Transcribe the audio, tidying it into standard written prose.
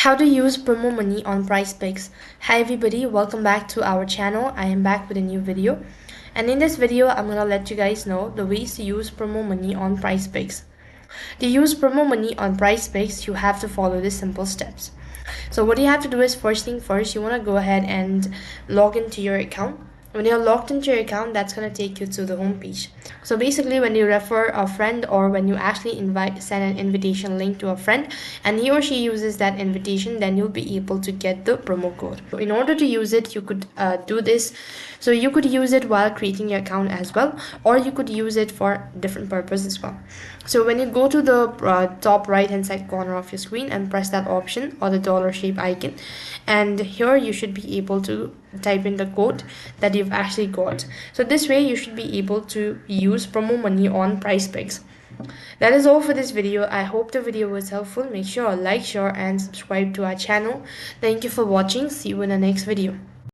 How to use promo money on Prizepicks. Hi everybody, welcome back to our channel. I am back with a new video, and in this video I'm gonna let you guys know the ways to use promo money on Prizepicks. To use promo money on Prizepicks, you have to follow these simple steps. So what you have to do is, first thing first, you want to go ahead and log into your account. When you're logged into your account, that's going to take you to the home page. So basically, when you refer a friend, or when you actually send an invitation link to a friend and he or she uses that invitation, then you'll be able to get the promo code. So in order to use it, you could do this. So you could use it while creating your account as well, or you could use it for different purpose as well. So when you go to the top right hand side corner of your screen and press that option or the dollar shape icon, and here you should be able to type in the code that you've actually got. So this way you should be able to use promo money on Prizepicks. That is all for this video. I hope the video was helpful. Make sure to like, share and subscribe to our channel. Thank you for watching. See you in the next video.